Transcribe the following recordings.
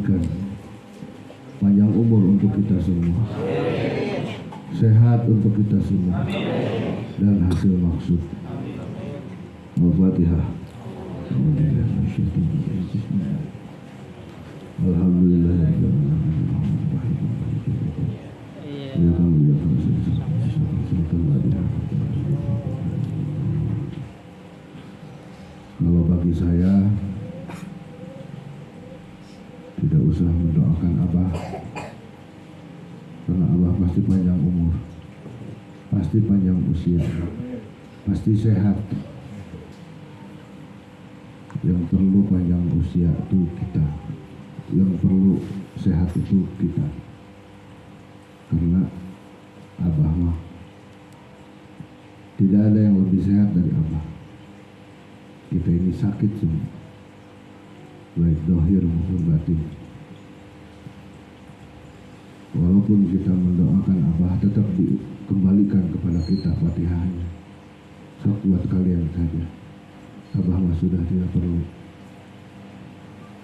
berikan panjang umur untuk kita semua, sehat untuk kita semua, dan hasil maksud. Al-Fatihah. Alhamdulillah. Kalau bagi saya tidak usah mendoakan Abah, karena Abah pasti panjang umur, pasti panjang usia, pasti sehat. Yang perlu panjang usia itu kita, yang perlu sehat itu kita, karena Abah mah tidak ada yang lebih sehat dari Abah. Kita ini sakit semua, baik dohir maupun batin. Walaupun kita mendoakan Abah, tetap dikembalikan kepada kita Fatihahnya. Sok buat kalian saja. Abah mah sudah tidak perlu.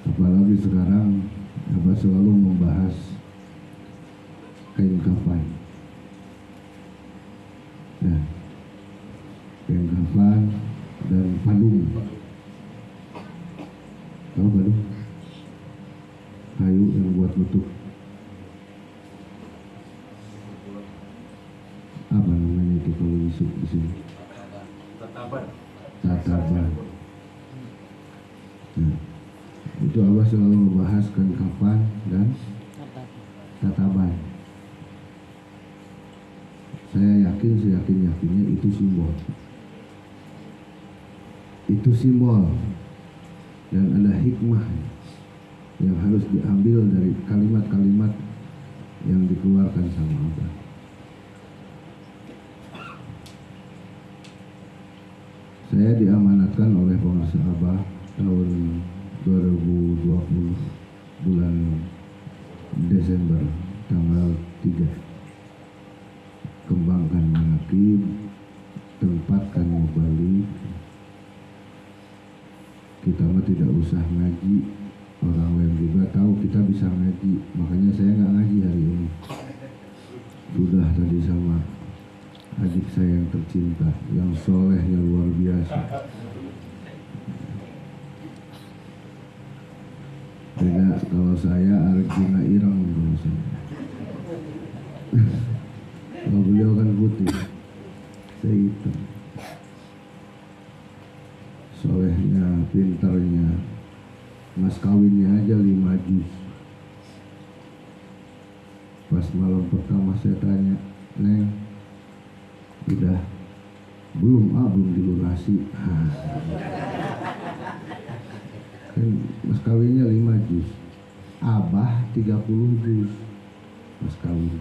Apalagi sekarang Abah selalu membahas kain kafan. Ya, kain kafan dan padung. Tahu padung? Kayu yang buat nutup. Apa namanya itu kalau disuk di sini? Tataban. Nah, itu Abah selalu membahas kain kafan dan tataban. Saya yakin, seyakin-yakinnya itu simbol. Itu simbol. Dan ada hikmah yang harus diambil dari kalimat-kalimat yang dikeluarkan sama Abah. Saya diamanatkan oleh penguasa Abah tahun 2020 bulan Desember tanggal 3. Kembangkan manaqib, tempatkan mubalik. Kita mah tidak usah ngaji, orang lain juga tahu kita bisa ngaji, makanya saya nggak ngaji hari ini. Sudah tadi sama adik saya yang tercinta, yang solehnya luar biasa. Beda kalau saya Arjuna Irang kalau saya. Kalau beliau kan putih, saya hitam. Solehnya, pintarnya, mas kawinnya aja 5 juz. Pas malam pertama saya tanya, Neng, udah belum? Belum dilunasi. Kan mas kawinnya 5 juz, Abah 30 juz mas kawin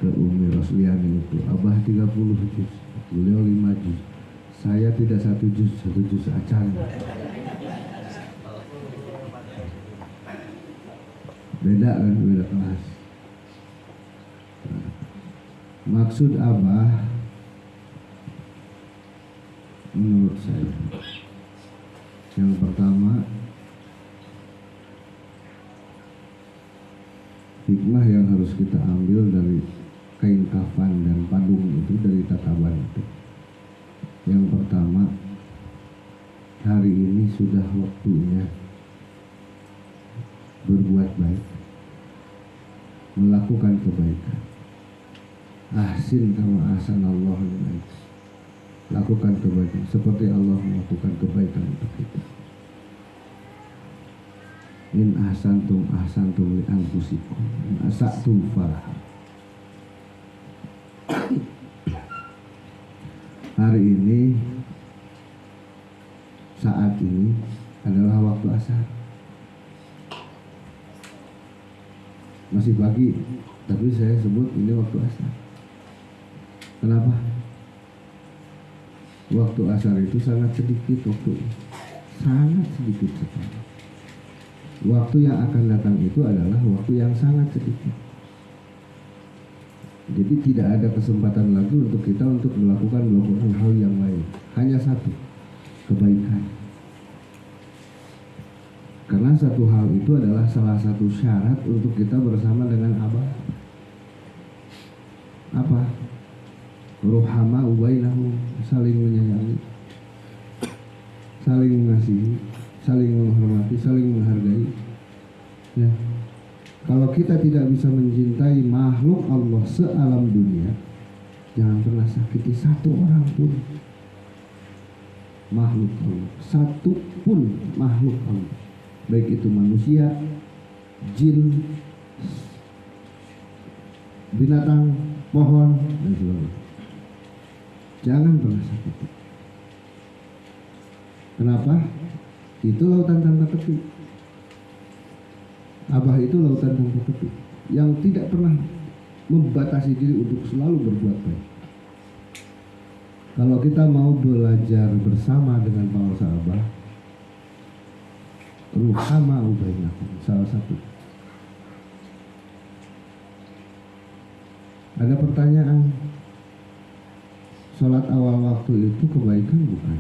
ke Umi Rosliani itu. Abah 30 juz, beliau 5 juz. Saya tidak 1 juz acan. Beda kan, beda kelas. Nah, maksud Abah menurut saya, yang pertama, hikmah yang harus kita ambil dari kain kafan dan padung itu, dari tataban itu. Yang pertama, hari ini sudah waktunya berbuat baik, melakukan kebaikan. Ahsin kama ahsanallahu ilaik. Lakukan kebaikan seperti Allah melakukan kebaikan untuk kita. In ahsantum ahsantum li anfusikum, in asatum falah. Hari ini, saat ini adalah waktu asar. Masih pagi, tapi saya sebut ini waktu asar. Kenapa? Waktu asar itu sangat sedikit waktunya, sangat sedikit sekali. Waktu yang akan datang itu adalah waktu yang sangat sedikit. Jadi tidak ada kesempatan lagi untuk kita untuk melakukan hal yang lain. Hanya satu, kebaikan. Karena satu hal itu adalah salah satu syarat untuk kita bersama dengan Abah. Apa? Ruhama ubainahum, saling menyayangi, saling mengasihi, saling menghormati, saling menghargai. Ya. Kalau kita tidak bisa mencintai makhluk Allah sealam dunia, jangan pernah sakiti satu orang pun makhluk Allah, satu pun makhluk Allah, baik itu manusia, jin, binatang, pohon, dan sebagainya. Jangan pernah sakiti. Kenapa? Itu lautan tanpa tepi. Abah itu lautan tanpa tepi yang tidak pernah membatasi diri untuk selalu berbuat baik. Kalau kita mau belajar bersama dengan para sahabat, ruhama ubainakum salah satu. Ada pertanyaan, sholat awal waktu itu kebaikan bukan?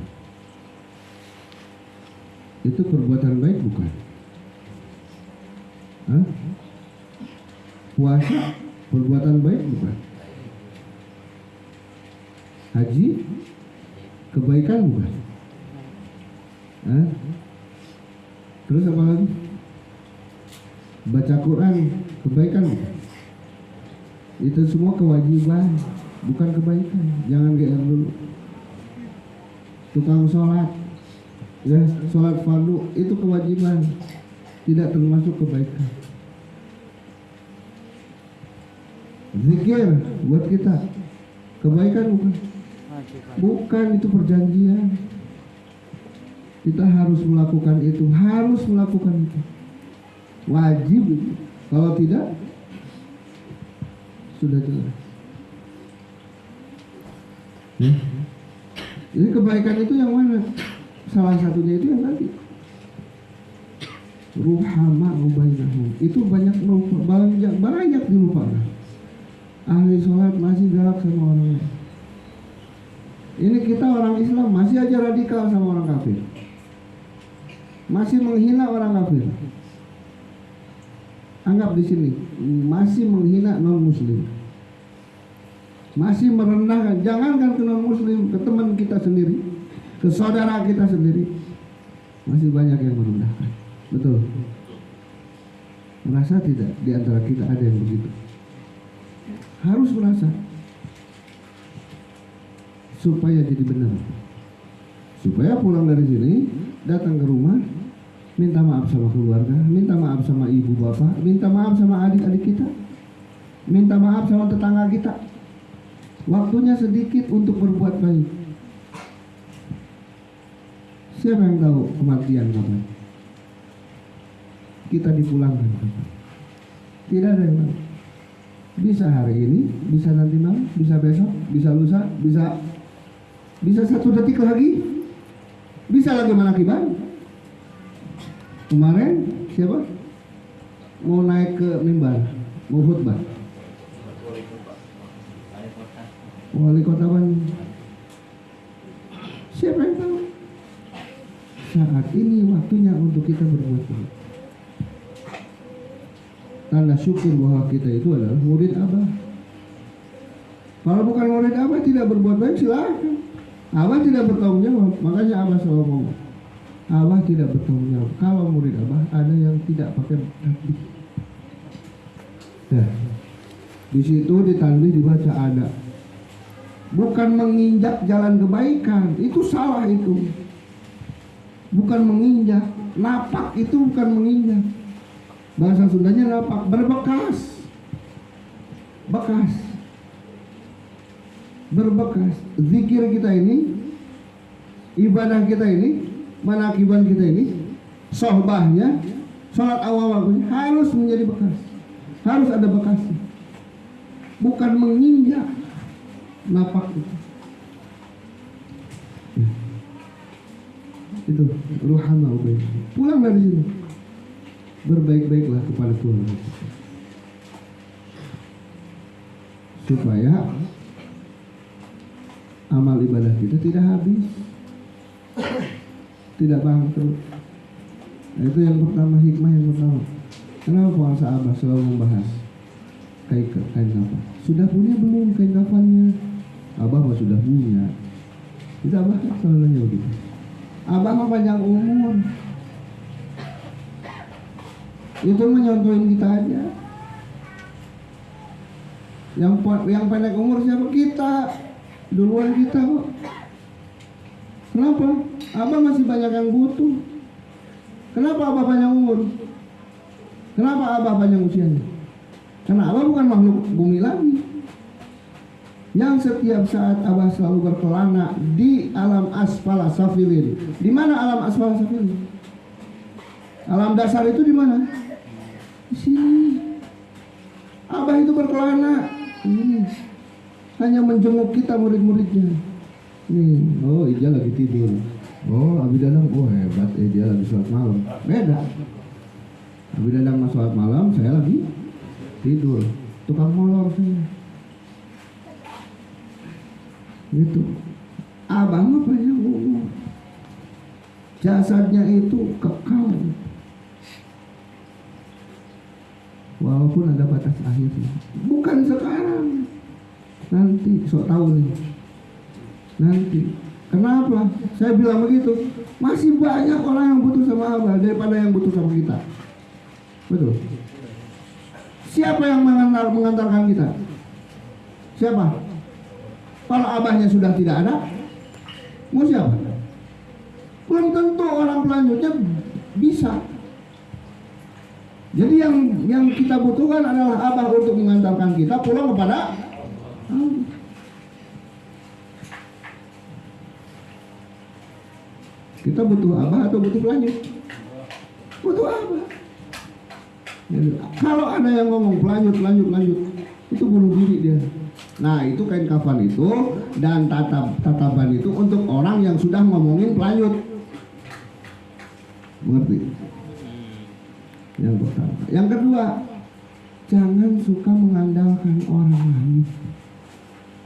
Itu perbuatan baik bukan? Hah? Puasa perbuatan baik bukan? Haji kebaikan bukan? Hah? Terus apa lagi? Baca Quran kebaikan bukan? Itu semua kewajiban, bukan kebaikan. Jangan GR dulu. Tukang sholat, ya, sholat fardu itu kewajiban, tidak termasuk kebaikan. Zikir buat kita kebaikan bukan? Bukan, itu perjanjian. Kita harus melakukan itu, harus melakukan itu. Wajib itu. Kalau tidak, sudah jelas. Ya. Jadi kebaikan itu yang mana? Salah satunya itu yang tadi. Ruhama ubainahum. Itu banyak dilupakan. Ahli sholat masih galak sama orang lain. Ini kita orang Islam masih aja radikal sama orang kafir. Masih menghina orang kafir. Anggap di sini masih menghina non muslim. Masih merendahkan, jangankan ke non muslim, ke teman kita sendiri, ke saudara kita sendiri. Masih banyak yang merendahkan. Betul. Merasa tidak di antara kita ada yang begitu? Harus merasa supaya jadi benar, supaya pulang dari sini datang ke rumah minta maaf sama keluarga, minta maaf sama ibu bapak, minta maaf sama adik-adik kita, minta maaf sama tetangga kita. Waktunya sedikit untuk berbuat baik. Siapa yang tahu kematian kapan? Kita dipulangkan kapan? Tidak ada yang tahu. Bisa hari ini, bisa nanti malam, bisa besok, bisa lusa, bisa 1 detik lagi, bisa lagi manakiban. Kemarin siapa mau naik ke mimbar, mau khutbah, wali kota Bandung. Siapa yang tahu? Saat ini waktunya untuk kita berbuat baik. Tanda syukur bahwa kita itu adalah murid Abah. Kalau bukan murid Abah tidak berbuat baik, silakan. Abah tidak bertanggung jawab. Makanya Abah selalu ngomong, Abah tidak bertanggung jawab. Kalau murid Abah ada yang tidak pakai tasbih. Nah, di situ di tasbih dibaca ada. Bukan menginjak jalan kebaikan, itu salah itu. Bukan menginjak, napak itu bukan menginjak. Bahasa Sundanya napak, berbekas. Bekas. Berbekas. Zikir kita ini, ibadah kita ini, manakiban kita ini, sohbahnya, sholat awal waktunya harus menjadi bekas. Harus ada bekasnya. Bukan menginjak, napak itu. Itu ruhana ubaid. Pulang dari sini, berbaik-baiklah kepada Tuhan supaya amal ibadah kita tidak habis, tidak bangkrut. Itu yang pertama, hikmah yang pertama. Kenapa puasa Abah selalu membahas kain kafan? Sudah punya belum kain kafannya? Abah mah sudah punya. Kita Abah selalu nanya begitu. Abah mah panjang umur. Itu menyontohin kita aja. Yang pendek umur siapa? Kita. Duluan kita kok. Kenapa? Abah masih banyak yang butuh. Kenapa Abah panjang umur? Kenapa Abah panjang usianya? Karena Abah bukan makhluk bumi lagi, yang setiap saat Abah selalu berkelana di alam asfala safilin. Di mana alam asfala safilin? Alam dasar itu di mana? Di sini. Abah itu berkelana. Hanya menjenguk kita murid-muridnya. Nih, oh Ija lagi tidur. Oh Abi Dadang, oh hebat, dia lagi sholat malam. Beda. Abi Dadang mas sholat malam, saya lagi tidur. Tukang molor saya. Gitu. Abah mah banyak umur. Jasadnya itu kekal. Walaupun ada batas akhirnya. Bukan sekarang. Nanti, sok tahu nih. Nanti. Kenapa? Saya bilang begitu. Masih banyak orang yang butuh sama Abah daripada yang butuh sama kita. Betul. Siapa yang mengantarkan kita? Siapa? Kalau Abahnya sudah tidak ada, mau siapa? Belum tentu orang pelanjutnya bisa. Jadi yang kita butuhkan adalah Abah untuk mengantarkan kita pulang kepada Allah. Kita butuh Abah atau butuh pelanjut? Butuh Abah. Kalau ada yang ngomong pelanjut, itu bunuh diri dia. Nah itu kain kafan itu dan tataban itu untuk orang yang sudah ngomongin pelanjut. Mengerti? Yang pertama. Yang kedua, jangan suka mengandalkan orang lain.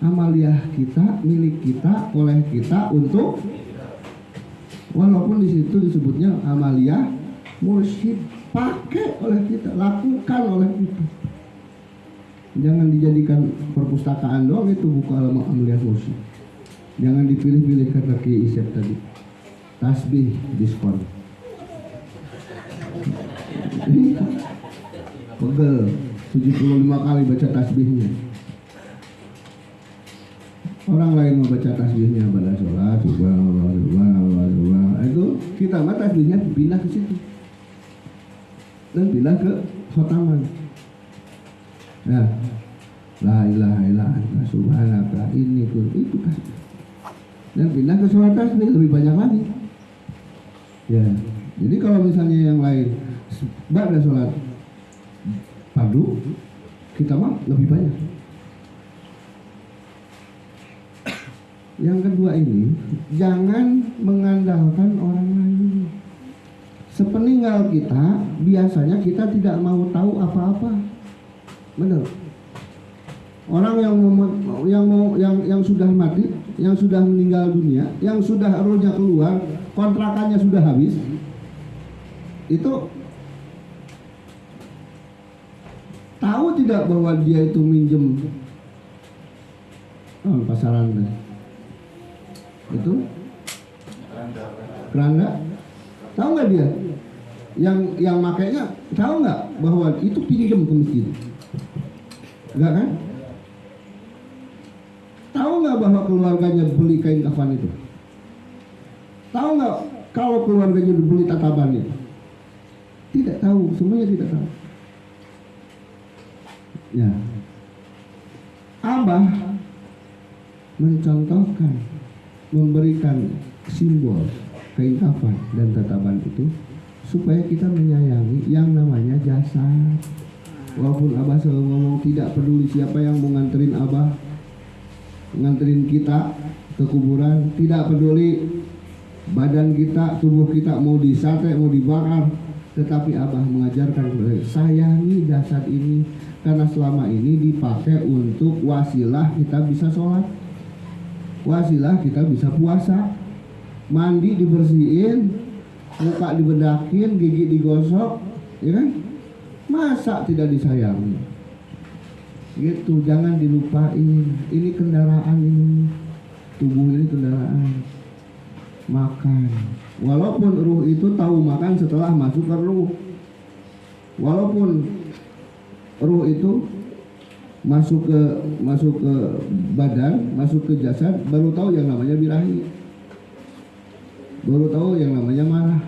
Amaliah kita, milik kita, oleh kita untuk, walaupun di situ disebutnya amaliah mursyid, pakai oleh kita, lakukan oleh kita. Jangan dijadikan perpustakaan doang itu buku amaliah mursyid. Jangan dipilih-pilih karena Kiai Isep tadi. Tasbih diskon. Pegel 75 kali baca tasbihnya. Orang lain mau baca tasbihnya pada sholat, subhanallah. Itu kita mah tasbihnya pindah ke situ dan pindah ke khotaman. Ya, la ilaha illallah subhanaka ini itu tasbih. Dan pindah ke sholat tasbih lebih banyak lagi. Ya, jadi kalau misalnya yang lain pada sholat fardu, kita mah lebih banyak. Yang kedua ini, jangan mengandalkan orang lain. Sepeninggal kita, biasanya kita tidak mau tahu apa-apa. Benar. Orang yang sudah mati, yang sudah meninggal dunia, yang sudah rohnya keluar, kontrakannya sudah habis, itu tahu tidak bahwa dia itu minjem pasaran itu keranda, tahu nggak dia yang makainya tahu nggak bahwa itu pinjam ke masjid, nggak kan? Tahu nggak bahwa keluarganya beli kain kafan itu? Tahu nggak kalau keluarganya beli tataban itu? Tidak tahu, semuanya tidak tahu. Ya, Abah mencontohkan, memberikan simbol kain kafan dan tataban itu supaya kita menyayangi yang namanya jasad. Walaupun Abah selalu ngomong tidak peduli siapa yang mau nganterin Abah, nganterin kita ke kuburan, tidak peduli badan kita, tubuh kita mau disate, mau dibakar, tetapi Abah mengajarkan sayangi jasad ini karena selama ini dipakai untuk wasilah kita bisa sholat, wasilah kita bisa puasa, mandi dibersihin, muka dibedakin, gigi digosok, ya kan? Masa tidak disayangi? Gitu, jangan dilupain. Ini kendaraan ini, tubuh ini kendaraan. Makan. Walaupun ruh itu tahu makan setelah masuk ke ruh. Walaupun ruh itu masuk ke badan, masuk ke jasad, baru tahu yang namanya birahi, baru tahu yang namanya marah,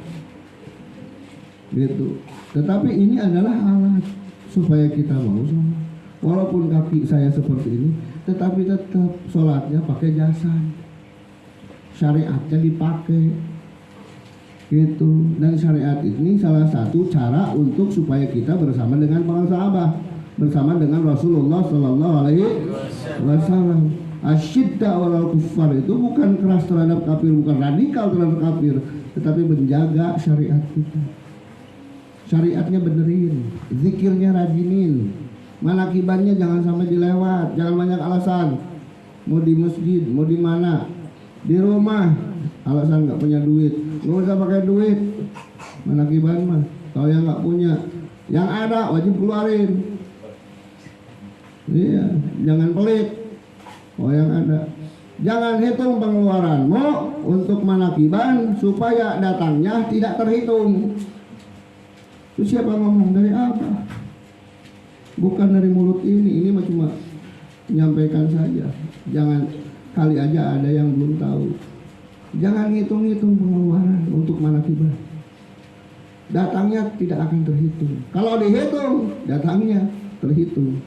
gitu. Tetapi ini adalah alat supaya kita mau sholat. Walaupun kaki saya seperti ini, tetapi tetap sholatnya pakai jasad, syariatnya dipakai, gitu. Dan syariat ini salah satu cara untuk supaya kita bersama dengan para sahabat, bersama dengan Rasulullah Sallallahu Alaihi Wasallam. Asyidda walal kufar itu bukan keras terhadap kafir, bukan radikal terhadap kafir, tetapi menjaga syariat kita. Syariatnya benerin, zikirnya rajinin, manakibannya jangan sampai dilewat, jangan banyak alasan. Mau di masjid, mau di mana, di rumah, alasan nggak punya duit, nggak usah pakai duit. Manakiban mah, kalau yang nggak punya, yang ada wajib keluarin. Iya, jangan pelit. Oh yang ada, jangan hitung pengeluaranmu untuk manakiban supaya datangnya tidak terhitung. Itu siapa ngomong? Dari apa? Bukan dari mulut ini mah cuma menyampaikan saja. Jangan, kali aja ada yang belum tahu. Jangan hitung-hitung pengeluaran untuk manakiban. Datangnya tidak akan terhitung. Kalau dihitung, datangnya terhitung.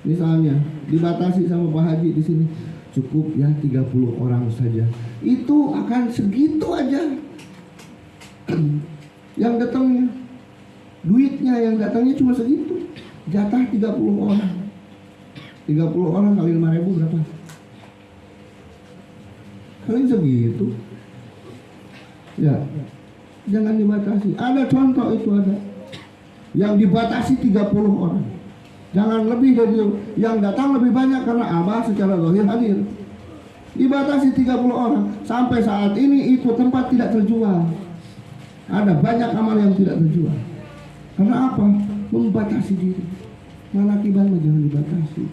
Misalnya dibatasi sama Pak Haji di sini, cukup ya 30 orang saja. Itu akan segitu aja. Yang datangnya, duitnya yang datangnya cuma segitu. Jatah 30 orang. 30 orang kali 5.000 berapa? Kali segitu. Ya. Jangan dibatasi. Ada contoh itu ada. Yang dibatasi 30 orang. Jangan lebih dari itu. Yang datang lebih banyak karena Abah secara zahir hadir. Dibatasi 30 orang. Sampai saat ini itu tempat tidak terjual. Ada banyak amal yang tidak terjual. Karena apa? Membatasi diri. Manakiban jangan dibatasi.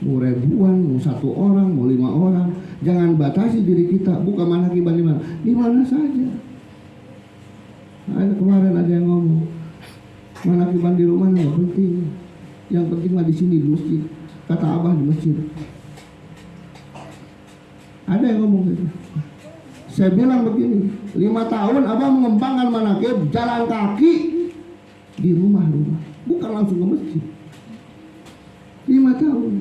Mau ribuan, mau 1 orang, mau 5 orang. Jangan batasi diri kita. Bukan manakiban di mana? Di mana saja. Ada kemarin ada yang ngomong, manakiban di rumah nggak penting. Yang penting mah di sini di masjid. Kata Abah di masjid. Ada yang ngomong gitu. Saya bilang begini, 5 tahun Abah mengembangkan manakib jalan kaki di rumah-rumah, bukan langsung ke masjid. 5 tahun.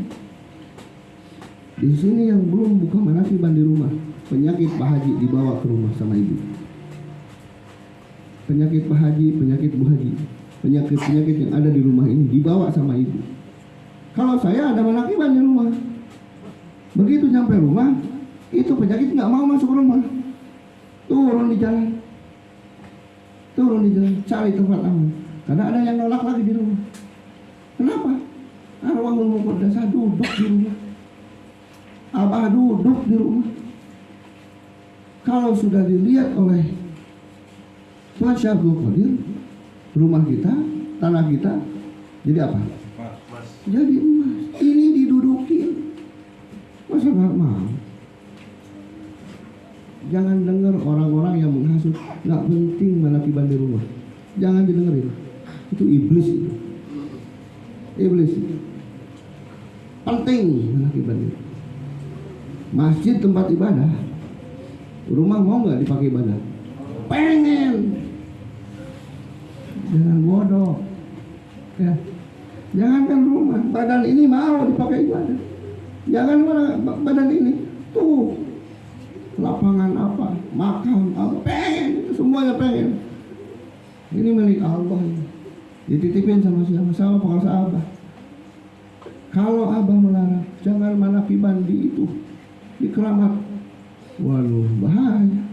Di sini yang belum buka manakiban di rumah, penyakit Pak Haji dibawa ke rumah sama ibu. Penyakit Pak Haji, penyakit Bu Haji, penyakit-penyakit yang ada di rumah ini dibawa sama ibu. Kalau saya ada manakiban di rumah, begitu sampai rumah, itu penyakit nggak mau masuk rumah, turun di jalan, cari tempat aman. Karena ada yang nolak lagi di rumah. Kenapa? Arwahul Muqaddasah duduk di rumah, Abah duduk di rumah. Kalau sudah dilihat oleh Tuhan Syekh Abdul Qadir, rumah kita, tanah kita jadi apa? Jadi emas. Ini didudukin. Masa nggak mau? Jangan dengar orang-orang yang menghasut. Nggak penting manakiban di rumah. Jangan didengerin. Itu iblis itu. Iblis. Penting manakiban itu. Masjid tempat ibadah. Rumah mau nggak dipakai ibadah? Pengen. Jangan bodoh. Ya. Jangankan rumah, badan ini mau dipakai ibadah. Jangan badan ini. Tuh. Lapangan apa, makan apa, pengen. Semuanya pengen. Ini milik Allah. Dititipin sama siapa? Sama penguasa Abah. Kalau Abah melarang, jangan manakiban di itu, di keramat. Waduh, bahaya.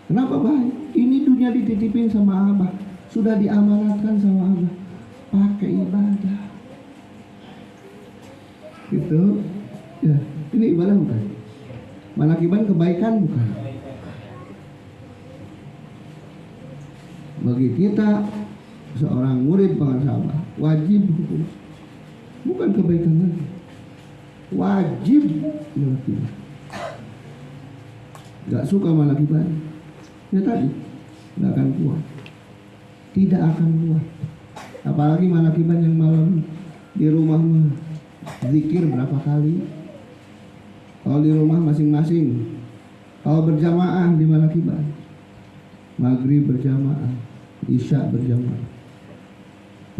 Kenapa bahaya? Ini dunia dititipin sama Abah, sudah diamanatkan sama Abah, pakai ibadah. Gitu. Ya, ini ibadah bukan? Manakiban kebaikan bukan? Bagi kita seorang murid pengasabah wajib hukum, bukan kebaikan lagi, wajib melakukan. Gak suka malakiban, ya tadi gak akan kuat, tidak akan kuat. Apalagi malakiban yang malam di rumah mah zikir berapa kali? Kalau di rumah masing-masing, kalau berjamaah di malakiban, maghrib berjamaah, isya berjamaah,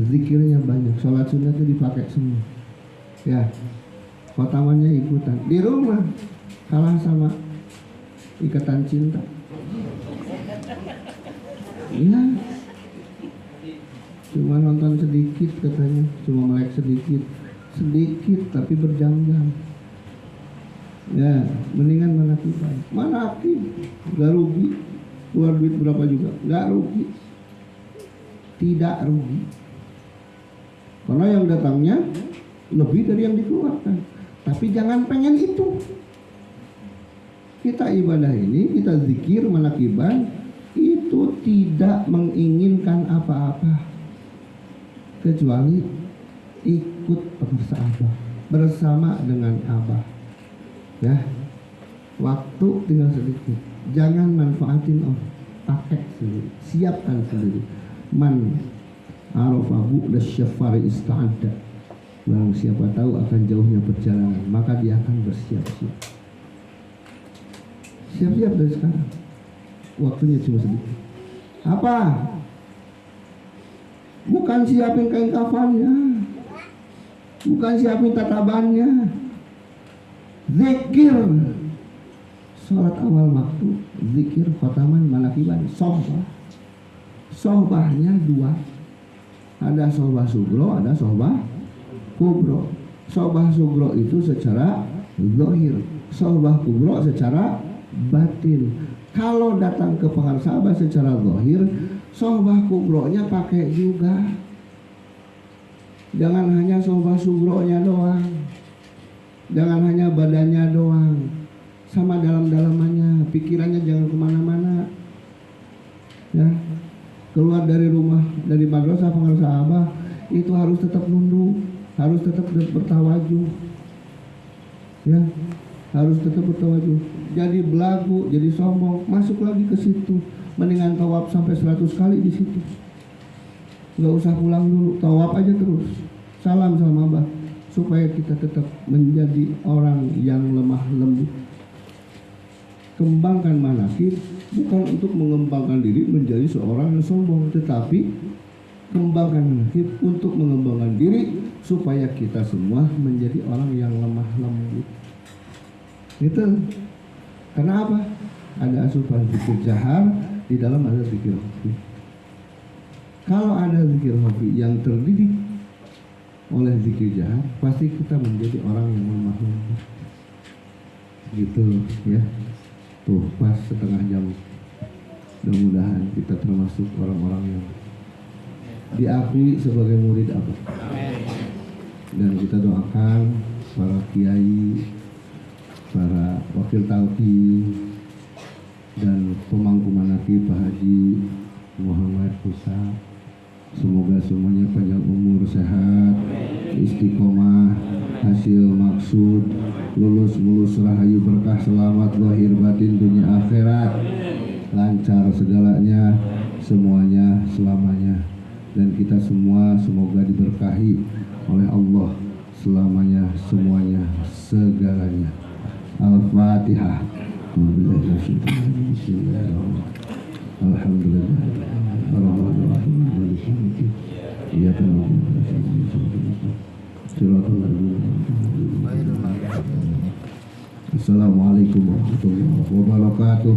zikirnya banyak, sholat sunatnya dipakai semua. Ya, khotamannya ikutan. Di rumah kalah sama ikatan cinta. Iya, cuma nonton sedikit katanya, cuma melek sedikit tapi berjam-jam. Ya, mendingan manakib. Gak rugi, keluar duit berapa juga, gak rugi, tidak rugi. Karena yang datangnya lebih dari yang dikeluarkan. Tapi jangan pengen itu. Kita ibadah ini, kita zikir manakiban, itu tidak menginginkan apa-apa kecuali ikut bersama bersama dengan Abah. Ya, waktu tinggal sedikit, jangan manfaatin pakai sendiri, siapkan sendiri. Man arafahu dasyafari ista'adda, barang siapa tahu akan jauhnya perjalanan, maka dia akan bersiap-siap. Siap-siap dari sekarang, waktunya cuma sedikit. Apa? Bukan siapin kain kafannya, bukan siapin tatabannya, zikir sholat awal waktu, zikir khotaman manakiban, sohbah. Sohbahnya dua, ada sohbah sugro, ada sohbah kubro. Sohbah sugro itu secara zahir, sohbah kubro secara batin. Kalau datang ke pengasabah secara zahir, sohbah kubronya pakai juga. Jangan hanya sohbah sugro-nya doang, jangan hanya badannya doang, sama dalam-dalamannya, pikirannya jangan kemana-mana. Ya, keluar dari rumah, dari madrasah pengasabah itu harus tetap nunduk, harus tetap bertawajuh. Ya, harus tetap bertawajuh. Jadi belagu, jadi sombong, masuk lagi ke situ. Mendingan tawaf sampai 100 kali di situ. Gak usah pulang dulu, tawaf aja terus. Salam sama Abah, supaya kita tetap menjadi orang yang lemah lembut. Kembangkan manakib bukan untuk mengembangkan diri menjadi seorang yang sombong, tetapi kembangkan manakib untuk mengembangkan diri supaya kita semua menjadi orang yang lemah lembut. Gitu. Karena apa? Ada asupan zikir jahar, di dalam ada zikir hobi. Kalau ada zikir hobi yang terdidik oleh zikir jahar, pasti kita menjadi orang yang lemah lembut. Gitu ya. Tuh pas setengah jam. Mudah-mudahan kita termasuk orang-orang yang diakui sebagai murid Abah. Dan kita doakan para kiai, para wakil talqin, dan pemangku manakib Pak Haji Muhammad Musa, semoga semuanya panjang umur, sehat, istiqomah, hasil maksud, lulus mulus rahayu berkah, selamat lahir batin dunia akhirat, lancar segalanya, semuanya selamanya, dan kita semua semoga diberkahi oleh Allah selamanya, semuanya, segalanya. Al-Fatihah. Bismillahirrahmanirrahim. Alhamdulillah. Ar-Rahmanir-Rahim. Maliki yaumiddin. Iyyaka na'budu wa iyyaka nasta'in. Shiratal ladzina an'amta 'alaihim. Assalamualaikum warahmatullahi wabarakatuh.